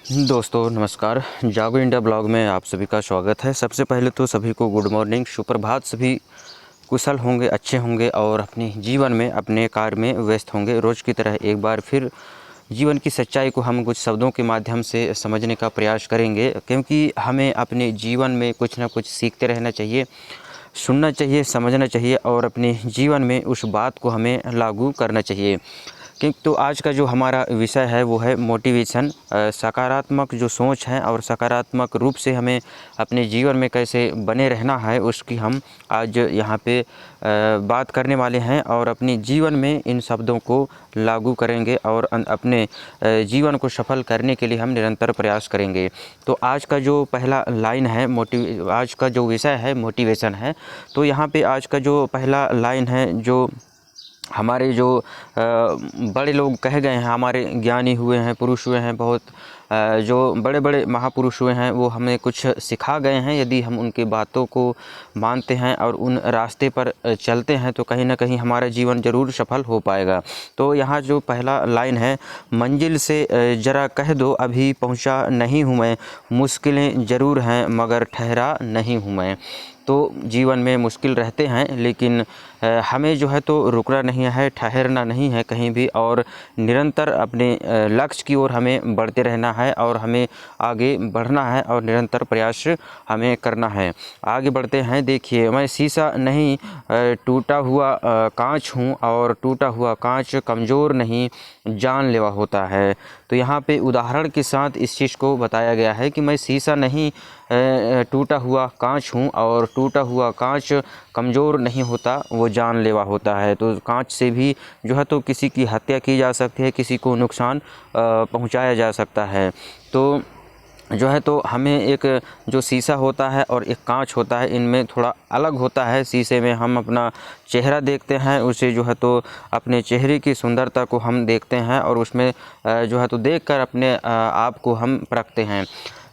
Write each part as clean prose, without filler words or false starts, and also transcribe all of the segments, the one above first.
दोस्तों नमस्कार। जागो इंडिया ब्लॉग में आप सभी का स्वागत है। सबसे पहले तो सभी को गुड मॉर्निंग, सुप्रभात। सभी कुशल होंगे, अच्छे होंगे और अपने जीवन में, अपने कार्य में व्यस्त होंगे। रोज़ की तरह एक बार फिर जीवन की सच्चाई को हम कुछ शब्दों के माध्यम से समझने का प्रयास करेंगे, क्योंकि हमें अपने जीवन में कुछ ना कुछ सीखते रहना चाहिए, सुनना चाहिए, समझना चाहिए और अपने जीवन में उस बात को हमें लागू करना चाहिए। क्योंकि तो आज का जो हमारा विषय है वो है मोटिवेशन। सकारात्मक जो सोच है और सकारात्मक रूप से हमें अपने जीवन में कैसे बने रहना है, उसकी हम आज यहाँ पे बात करने वाले हैं और अपने जीवन में इन शब्दों को लागू करेंगे और अपने जीवन को सफल करने के लिए हम निरंतर प्रयास करेंगे। तो आज का जो पहला लाइन है, आज का जो विषय है मोटिवेशन है। तो यहाँ पे आज का जो पहला लाइन है, जो हमारे जो बड़े लोग कहे गए हैं, हमारे ज्ञानी हुए हैं, पुरुष हुए हैं, बहुत जो बड़े बड़े महापुरुष हुए हैं, वो हमें कुछ सिखा गए हैं। यदि हम उनकी बातों को मानते हैं और उन रास्ते पर चलते हैं तो कहीं ना कहीं हमारा जीवन ज़रूर सफल हो पाएगा। तो यहाँ जो पहला लाइन है, मंजिल से ज़रा कह दो अभी पहुँचा नहीं हूँ मैं, मुश्किलें ज़रूर हैं मगर ठहरा नहीं हूँ मैं। तो जीवन में मुश्किल रहते हैं, लेकिन हमें जो है तो रुकना नहीं है, ठहरना नहीं है कहीं भी, और निरंतर अपने लक्ष्य की ओर हमें बढ़ते रहना है और हमें आगे बढ़ना है और निरंतर प्रयास हमें करना है। आगे बढ़ते हैं। देखिए, मैं शीशा नहीं टूटा हुआ कांच हूँ और टूटा हुआ कांच कमज़ोर नहीं जानलेवा होता है। तो यहाँ पे उदाहरण के साथ इस चीज़ को बताया गया है कि मैं शीशा नहीं टूटा हुआ कांच हूँ और टूटा हुआ कांच कमज़ोर नहीं होता, वो जानलेवा होता है। तो कांच से भी जो है तो किसी की हत्या की जा सकती है, किसी को नुकसान पहुंचाया जा सकता है। तो जो है तो हमें एक जो शीशा होता है और एक कांच होता है, इनमें थोड़ा अलग होता है। शीशे में हम अपना चेहरा देखते हैं, उसे जो है तो अपने चेहरे की सुंदरता को हम देखते हैं और उसमें जो है तो देखकर अपने आप को हम परखते हैं।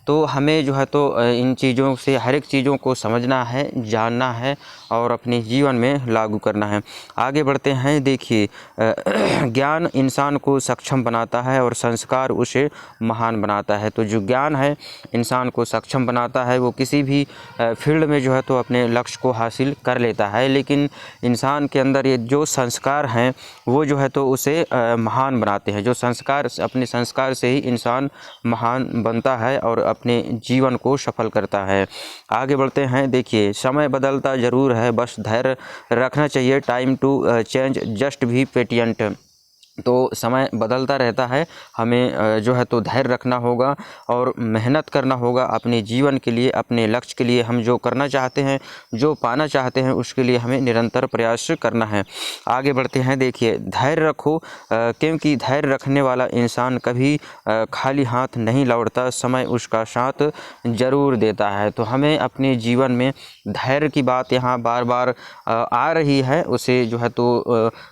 तो हमें जो है तो इन चीज़ों से, हर एक चीज़ों को समझना है, जानना है और अपने जीवन में लागू करना है। आगे बढ़ते हैं। देखिए, ज्ञान इंसान को सक्षम बनाता है और संस्कार उसे महान बनाता है। तो जो ज्ञान है इंसान को सक्षम बनाता है, वो किसी भी फील्ड में जो है तो अपने लक्ष्य को हासिल कर लेता है, लेकिन इंसान के अंदर ये जो संस्कार हैं वो जो है तो उसे महान बनाते हैं। जो संस्कार, अपने संस्कार से ही इंसान महान बनता है और अपने जीवन को सफल करता है। आगे बढ़ते हैं। देखिए, समय बदलता ज़रूर है, बस धैर्य रखना चाहिए, टाइम टू चेंज जस्ट भी पेटिएंट। तो समय बदलता रहता है, हमें जो है तो धैर्य रखना होगा और मेहनत करना होगा अपने जीवन के लिए, अपने लक्ष्य के लिए। हम जो करना चाहते हैं, जो पाना चाहते हैं, उसके लिए हमें निरंतर प्रयास करना है। आगे बढ़ते हैं। देखिए, धैर्य रखो, क्योंकि धैर्य रखने वाला इंसान कभी खाली हाथ नहीं लौटता, समय उसका साथ ज़रूर देता है। तो हमें अपने जीवन में धैर्य की बात यहाँ बार बार आ रही है, उसे जो है तो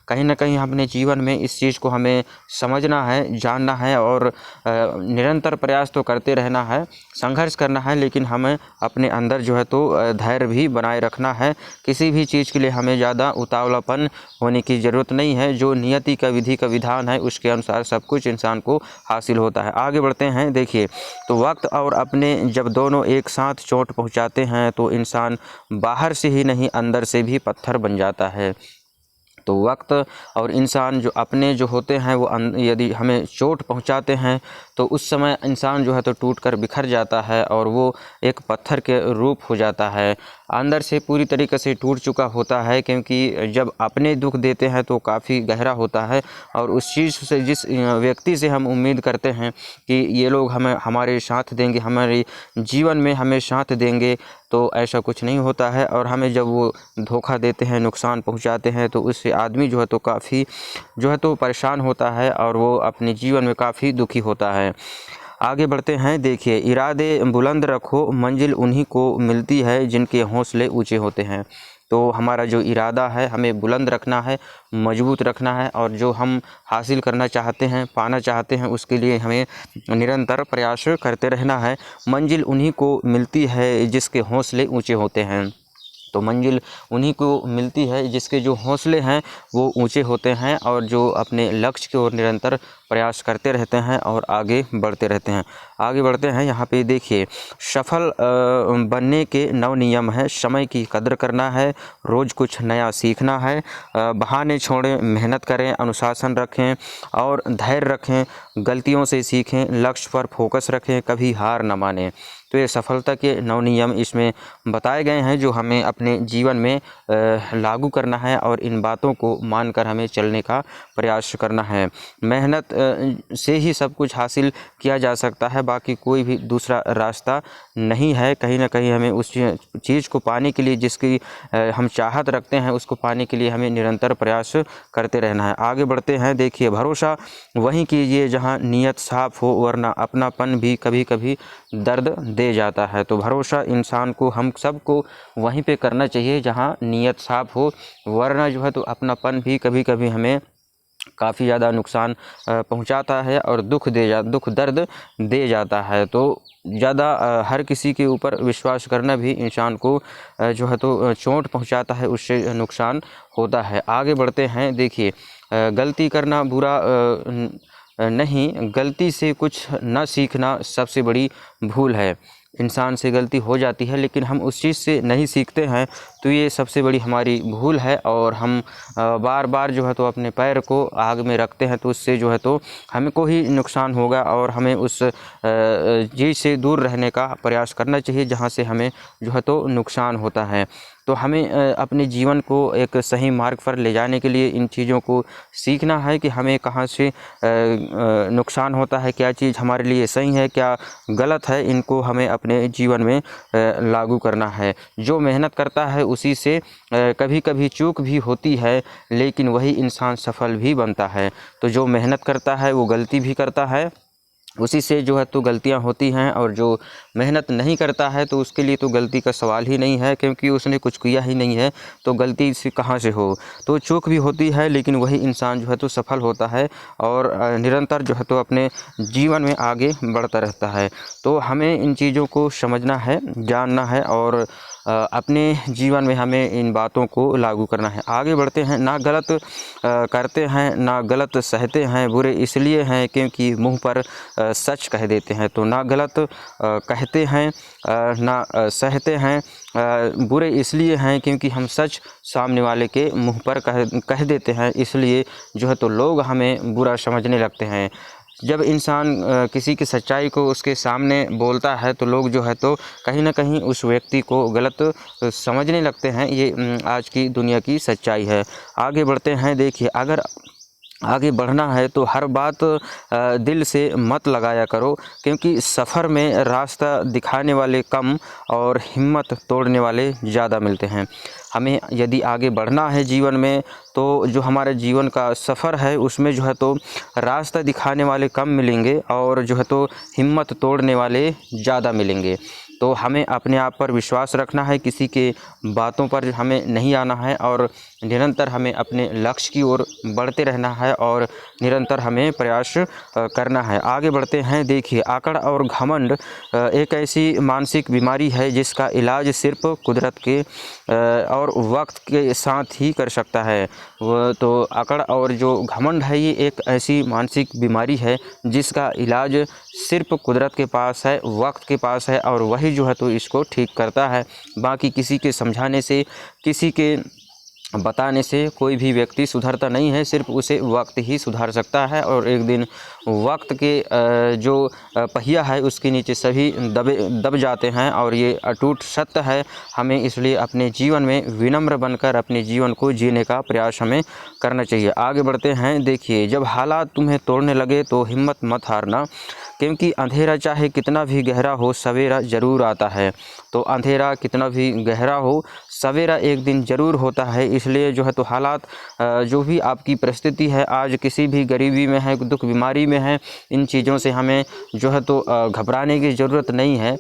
कहीं ना कहीं अपने जीवन में इस चीज़ को हमें समझना है, जानना है और निरंतर प्रयास तो करते रहना है, संघर्ष करना है, लेकिन हमें अपने अंदर जो है तो धैर्य भी बनाए रखना है। किसी भी चीज़ के लिए हमें ज़्यादा उतावलापन होने की ज़रूरत नहीं है। जो नियति का, विधि का विधान है, उसके अनुसार सब कुछ इंसान को हासिल होता है। आगे बढ़ते हैं। देखिए, तो वक्त और अपने जब दोनों एक साथ चोट पहुंचाते हैं तो इंसान बाहर से ही नहीं, अंदर से भी पत्थर बन जाता है। तो वक्त और इंसान जो अपने जो होते हैं, वो यदि हमें चोट पहुंचाते हैं तो उस समय इंसान जो है तो टूट कर बिखर जाता है और वो एक पत्थर के रूप हो जाता है, अंदर से पूरी तरीके से टूट चुका होता है। क्योंकि जब अपने दुख देते हैं तो काफ़ी गहरा होता है और उस चीज़ से, जिस व्यक्ति से हम उम्मीद करते हैं कि ये लोग हमें, हमारे साथ देंगे, हमारे जीवन में हमें साथ देंगे, तो ऐसा कुछ नहीं होता है। और हमें जब वो धोखा देते हैं, नुकसान पहुंचाते हैं, तो उससे आदमी जो है तो काफ़ी जो है तो परेशान होता है और वो अपने जीवन में काफ़ी दुखी होता है। आगे बढ़ते हैं। देखिए, इरादे बुलंद रखो, मंजिल उन्हीं को मिलती है जिनके हौसले ऊंचे होते हैं। तो हमारा जो इरादा है हमें बुलंद रखना है, मजबूत रखना है और जो हम हासिल करना चाहते हैं, पाना चाहते हैं, उसके लिए हमें निरंतर प्रयास करते रहना है। मंजिल उन्हीं को मिलती है जिसके हौसले ऊंचे होते हैं। तो मंजिल उन्हीं को मिलती है जिसके जो हौसले हैं वो ऊंचे होते हैं और जो अपने लक्ष्य की ओर निरंतर प्रयास करते रहते हैं और आगे बढ़ते रहते हैं। आगे बढ़ते हैं, यहाँ पे देखिए सफल बनने के 9 नियम हैं। समय की कदर करना है, रोज़ कुछ नया सीखना है, बहाने छोड़ें, मेहनत करें, अनुशासन रखें और धैर्य रखें, गलतियों से सीखें, लक्ष्य पर फोकस रखें, कभी हार न मानें। तो ये सफलता के 9 नियम इसमें बताए गए हैं जो हमें अपने जीवन में लागू करना है और इन बातों को मानकर हमें चलने का प्रयास करना है। मेहनत से ही सब कुछ हासिल किया जा सकता है, बाकी कोई भी दूसरा रास्ता नहीं है। कहीं ना कहीं हमें उस चीज़ को पाने के लिए, जिसकी हम चाहत रखते हैं, उसको पाने के लिए हमें निरंतर प्रयास करते रहना है। आगे बढ़ते हैं, देखिए भरोसा वहीं कीजिए जहां नीयत साफ हो, वरना अपनापन भी कभी कभी दर्द दे जाता है। तो भरोसा इंसान को, हम सबको वहीं पे करना चाहिए जहां नीयत साफ हो, वरना जो है तो अपनापन भी कभी कभी हमें काफ़ी ज़्यादा नुकसान पहुंचाता है और दुख दर्द दे जाता है। तो ज़्यादा हर किसी के ऊपर विश्वास करना भी इंसान को जो है तो चोट पहुंचाता है, उससे नुकसान होता है। आगे बढ़ते हैं, देखिए गलती करना बुरा नहीं, गलती से कुछ न सीखना सबसे बड़ी भूल है। इंसान से गलती हो जाती है लेकिन हम उस चीज़ से नहीं सीखते हैं, तो ये सबसे बड़ी हमारी भूल है। और हम बार बार जो है तो अपने पैर को आग में रखते हैं, तो उससे जो है तो हमें को ही नुकसान होगा और हमें उस चीज़ से दूर रहने का प्रयास करना चाहिए जहाँ से हमें जो है तो नुकसान होता है। तो हमें अपने जीवन को एक सही मार्ग पर ले जाने के लिए इन चीज़ों को सीखना है कि हमें कहाँ से नुकसान होता है, क्या चीज़ हमारे लिए सही है, क्या गलत है, इनको हमें अपने जीवन में लागू करना है। जो मेहनत करता है उसी से कभी कभी चूक भी होती है, लेकिन वही इंसान सफल भी बनता है। तो जो मेहनत करता है वो गलती भी करता है, उसी से जो है तो गलतियां होती हैं, और जो मेहनत नहीं करता है तो उसके लिए तो गलती का सवाल ही नहीं है, क्योंकि उसने कुछ किया ही नहीं है, तो गलती से कहाँ से हो। तो चूक भी होती है, लेकिन वही इंसान जो है तो सफल होता है और निरंतर जो है तो अपने जीवन में आगे बढ़ता रहता है। तो हमें इन चीज़ों को समझना है, जानना है और अपने जीवन में हमें इन बातों को लागू करना है। आगे बढ़ते हैं, ना गलत करते हैं ना गलत सहते हैं, बुरे इसलिए हैं क्योंकि मुंह पर सच कह देते हैं। तो ना गलत कहते हैं ना सहते हैं, बुरे इसलिए हैं क्योंकि हम सच सामने वाले के मुंह पर कह देते हैं, इसलिए जो है तो लोग हमें बुरा समझने लगते हैं। जब इंसान किसी की सच्चाई को उसके सामने बोलता है तो लोग जो है तो कहीं ना कहीं उस व्यक्ति को गलत समझने लगते हैं। ये आज की दुनिया की सच्चाई है। आगे बढ़ते हैं, देखिए अगर आगे बढ़ना है तो हर बात दिल से मत लगाया करो, क्योंकि सफ़र में रास्ता दिखाने वाले कम और हिम्मत तोड़ने वाले ज़्यादा मिलते हैं। हमें यदि आगे बढ़ना है जीवन में, तो जो हमारे जीवन का सफ़र है उसमें जो है तो रास्ता दिखाने वाले कम मिलेंगे और जो है तो हिम्मत तोड़ने वाले ज़्यादा मिलेंगे। तो हमें अपने आप पर विश्वास रखना है, किसी के बातों पर हमें नहीं आना है और निरंतर हमें अपने लक्ष्य की ओर बढ़ते रहना है और निरंतर हमें प्रयास करना है। आगे बढ़ते हैं, देखिए आकड़ और घमंड एक ऐसी मानसिक बीमारी है जिसका इलाज सिर्फ कुदरत के और वक्त के साथ ही कर सकता है। तो अकड़ और जो घमंड है ये एक ऐसी मानसिक बीमारी है जिसका इलाज सिर्फ कुदरत के पास है, वक्त के पास है, और वही जो है तो इसको ठीक करता है। बाकी किसी के समझाने से, किसी के बताने से कोई भी व्यक्ति सुधरता नहीं है, सिर्फ उसे वक्त ही सुधार सकता है। और एक दिन वक्त के जो पहिया है उसके नीचे सभी दब जाते हैं, और ये अटूट सत्य है। हमें इसलिए अपने जीवन में विनम्र बनकर अपने जीवन को जीने का प्रयास हमें करना चाहिए। आगे बढ़ते हैं, देखिए जब हालात तुम्हें तोड़ने लगे तो हिम्मत मत हारना, क्योंकि अंधेरा चाहे कितना भी गहरा हो सवेरा ज़रूर आता है। तो अंधेरा कितना भी गहरा हो सवेरा एक दिन ज़रूर होता है। इसलिए जो है तो हालात जो भी आपकी परिस्थिति है, आज किसी भी गरीबी में है, दुख बीमारी में है, इन चीज़ों से हमें जो है तो घबराने की ज़रूरत नहीं है।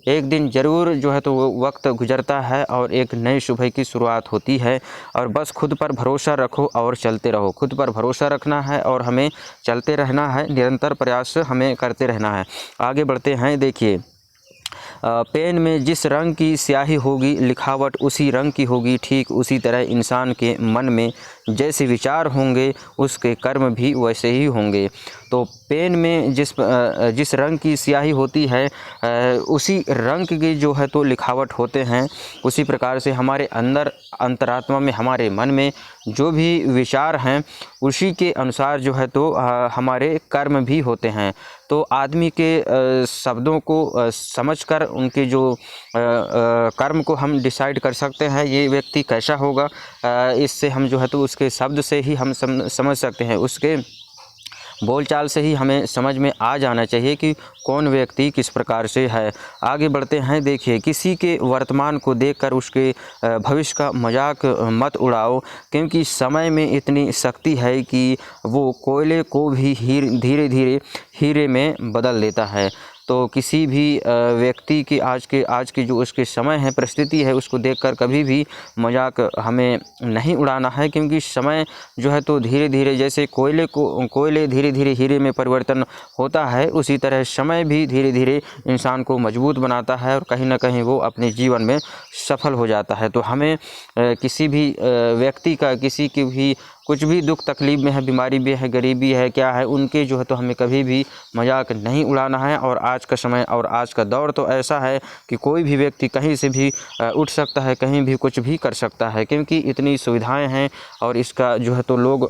एक दिन ज़रूर जो है तो वो वक्त गुजरता है और एक नई सुबह की शुरुआत होती है। और बस खुद पर भरोसा रखो और चलते रहो। खुद पर भरोसा रखना है और हमें चलते रहना है, निरंतर प्रयास हमें करते रहना है। आगे बढ़ते हैं, देखिए पेन में जिस रंग की स्याही होगी लिखावट उसी रंग की होगी, ठीक उसी तरह इंसान के मन में जैसे विचार होंगे उसके कर्म भी वैसे ही होंगे। तो पेन में जिस रंग की स्याही होती है उसी रंग की जो है तो लिखावट होते हैं। उसी प्रकार से हमारे अंदर अंतरात्मा में, हमारे मन में जो भी विचार हैं उसी के अनुसार जो है तो हमारे कर्म भी होते हैं। तो आदमी के शब्दों को समझकर उनके जो कर्म को हम डिसाइड कर सकते हैं ये व्यक्ति कैसा होगा। इससे हम जो है तो उसके शब्द से ही हम समझ सकते हैं, उसके बोलचाल से ही हमें समझ में आ जाना चाहिए कि कौन व्यक्ति किस प्रकार से है। आगे बढ़ते हैं। देखिए, किसी के वर्तमान को देखकर उसके भविष्य का मजाक मत उड़ाओ, क्योंकि समय में इतनी शक्ति है कि वो कोयले को भी धीरे धीरे हीरे में बदल देता है। तो किसी भी व्यक्ति की आज की जो उसके समय है, परिस्थिति है, उसको देखकर कभी भी मजाक हमें नहीं उड़ाना है, क्योंकि समय जो है तो धीरे धीरे, जैसे कोयले धीरे धीरे हीरे में परिवर्तन होता है, उसी तरह समय भी धीरे धीरे इंसान को मजबूत बनाता है और कहीं ना कहीं वो अपने जीवन में सफल हो जाता है। तो हमें किसी भी व्यक्ति का, किसी की भी कुछ भी दुख तकलीफ में है, बीमारी भी है, गरीबी है, क्या है, उनके जो है तो हमें कभी भी मजाक नहीं उड़ाना है। और आज का समय और आज का दौर तो ऐसा है कि कोई भी व्यक्ति कहीं से भी उठ सकता है, कहीं भी कुछ भी कर सकता है, क्योंकि इतनी सुविधाएं हैं। और इसका जो है तो लोग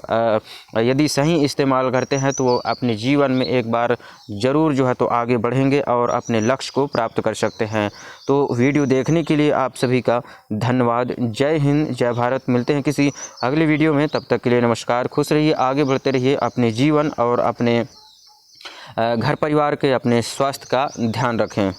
यदि सही इस्तेमाल करते हैं तो वो अपने जीवन में एक बार ज़रूर जो है तो आगे बढ़ेंगे और अपने लक्ष्य को प्राप्त कर सकते हैं। तो वीडियो देखने के लिए आप सभी का धन्यवाद। जय हिंद, जय भारत। मिलते हैं किसी अगले वीडियो में, तब तक के लिए नमस्कार। खुश रहिए, आगे बढ़ते रहिए, अपने जीवन और अपने घर परिवार के, अपने स्वास्थ्य का ध्यान रखें।